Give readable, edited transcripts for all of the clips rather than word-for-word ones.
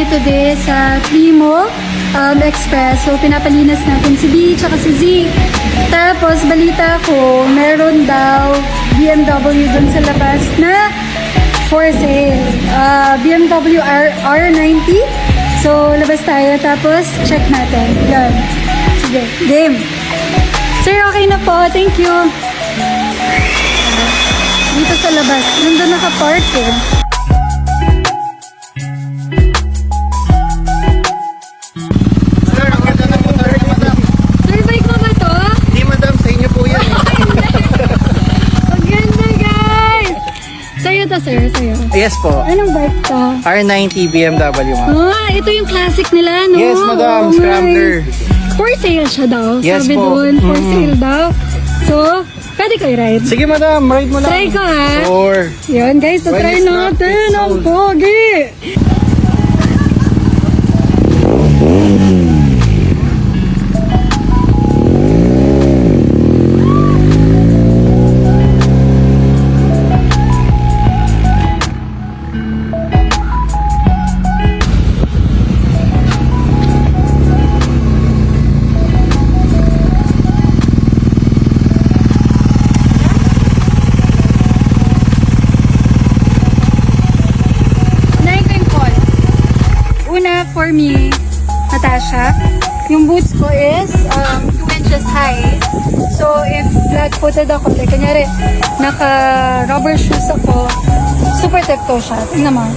tayo today sa Primo Express. So, pinapalinas natin si B tsaka si Z. Tapos, balita ko, meron daw BMW dun sa labas na for sale. BMW R90. So, labas tayo. Tapos, check natin. Yan. Sige, game. Sir, okay na po. Thank you. Dito sa labas. Nandun naka-park eh. Sir, sa'yo. Yes po. Anong bike to? R90 BMW, ma'am. Ito yung classic nila, no? Yes, madam. Oh, Scrambler. For sale siya daw. Yes Sabi po. doon, for sale daw. So, pwede ko i-ride. Sige, madam. Ride mo lang. Try ko, ha? Sure. Yun, guys. So, When try it's not, natin. it's Ang sold. pogi. Una, for me, Natasha, yung boots ko is 2 inches high. So, if flat-footed ako, like, kanyari, naka-rubber shoes ako, super tiptoe siya. Tingnan mo.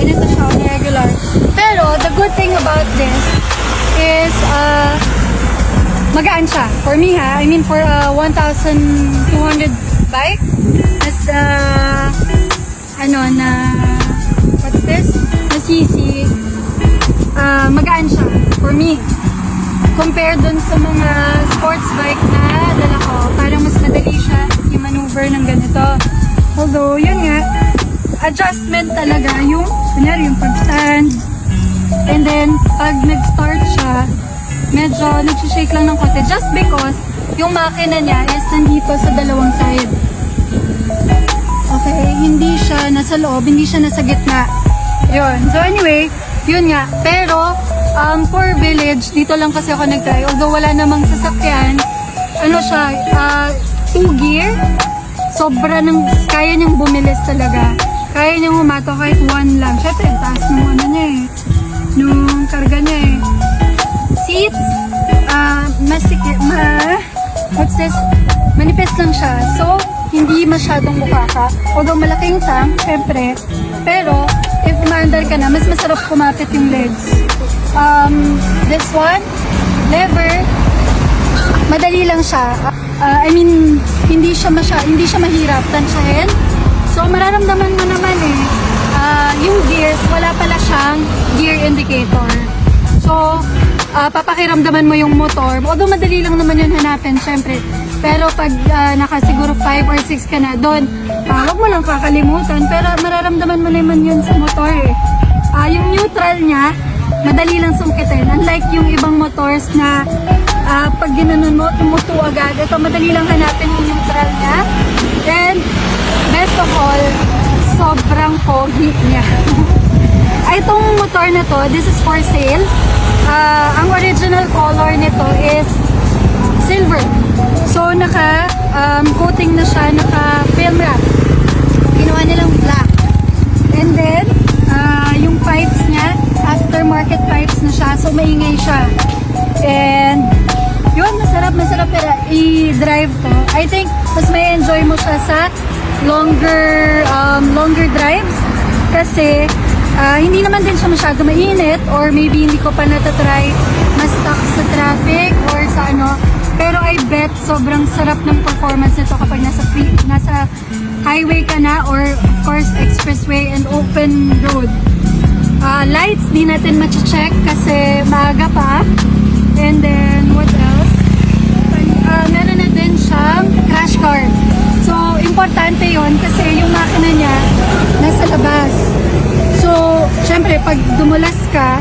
Ganito siya, regular. Pero, the good thing about this is, magaan siya. For me, ha? I mean, for a 1,200 bike, is, what's this? CC, magaan siya for me. Compared dun sa mga sports bike na dala ko, parang mas madali siya i-maneuver ng ganito. Although, yun nga, adjustment talaga yung, kunyari yung pag-stand. And then, pag nag-start siya, medyo nag-shake lang ng konti. Just because yung makina niya is nandito sa dalawang side. Okay, hindi siya nasa loob, hindi siya nasa gitna. Yun. So anyway, yun nga. Pero, for village, dito lang kasi ako nag-try. Although wala namang sasakyan, ano siya, 2 gear. Sobra ng, kaya niyang bumilis talaga. Kaya niyang humato kahit 1 lang. Syempre, taas nung ano niya eh. Nung karga niya eh. Seats, what's this? Manipis lang siya. So, hindi masyadong mukaka. Although malaking tank, syempre. Pero, if umaandar ka na, mas masarap kumapit yung legs. This one, lever, madali lang siya. I mean, hindi siya mahirap tansyahin. So, mararamdaman mo naman eh, yung gears, wala pala siyang gear indicator. So, papakiramdaman mo yung motor. Although madali lang naman yun hanapin, syempre. Pero pag nakasiguro 5 or 6 ka na doon, wag mo lang kakalimutan. Pero mararamdaman mo naman yun sa motor eh. Yung neutral niya, madali lang sungkitin. Unlike yung ibang motors na pag ginanon mo, tumuto agad. Ito, madali lang hanapin yung neutral niya. And, best of all, sobrang pogi niya. Itong motor na to, this is for sale. Ang original color nito is silver. So, coating na siya, naka-film wrap. Ginawa nilang black. And then, yung pipes niya, aftermarket pipes na siya. So, maingay siya. And, yun, masarap i-drive to. I think, mas may enjoy mo siya sa longer drives. Kasi, hindi naman din siya masyado mainit or maybe hindi ko pa natatry ma-stuck sa traffic or sa ano. Pero I bet sobrang sarap ng performance nito kapag nasa highway ka na or of course expressway and open road. Lights, di natin ma-check kasi maaga pa. And then, what else? Meron na din siyang crash guard. So, importante yon kasi yung makina niya nasa labas. So, syempre, pag dumulas ka,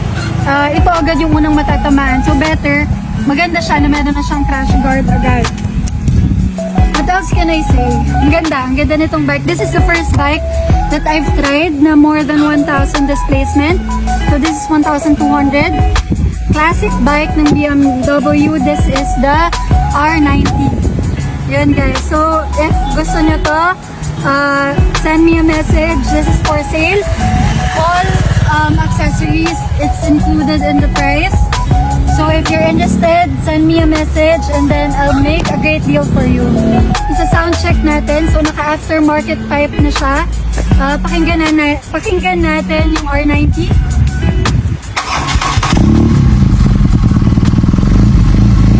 ito agad yung unang matatamaan. So, better, maganda siya na meron na siyang crash guard agad. At else can I say? Ang ganda nitong bike. This is the first bike that I've tried na more than 1,000 displacement. So this is 1,200. Classic bike ng BMW. This is the R90. Yun guys. So if gusto nyo to, send me a message. This is for sale. All accessories, it's included in the price. So if you're interested, send me a message and then I'll make a great deal for you. Isa sound check natin. So naka-aftermarket type na siya. Pakinggan natin yung R90.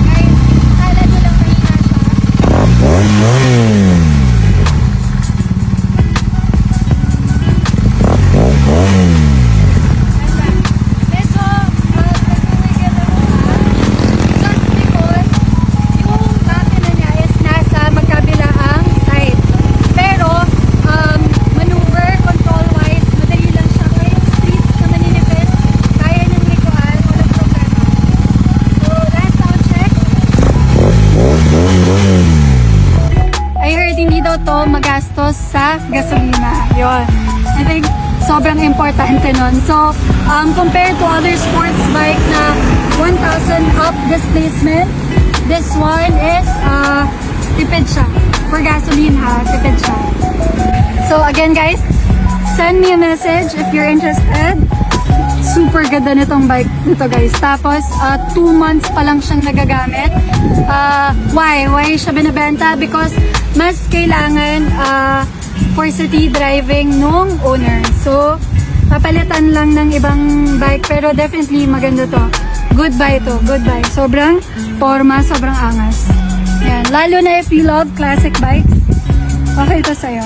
Guys, kala nyo lang mahina siya. Medyo nagkuwigan na siya. Just because yung makina niya is nasa magkabilaang side. Pero maneuver, control-wise, madali lang siya. Kaya yung streets na maninipis, kaya niyang likuan, walang problema. So, last sound check. I heard hindi daw to magastos sa gasolina. Yun. I think sobrang importante nun. So, compared to other sports bike na 1,000 up displacement, this one is tipid siya. For gasoline ha, tipid siya. So again guys, send me a message if you're interested. Super ganda nitong bike nito guys. Tapos 2 months pa lang siyang nagagamit. Why siya binibenta? Because mas kailangan for city driving nung owner. So papalitan lang ng ibang bike pero definitely maganda to. Good buy to, good buy. Sobrang forma, sobrang angas. Yan. Lalo na if you love classic bikes, okay to sa'yo.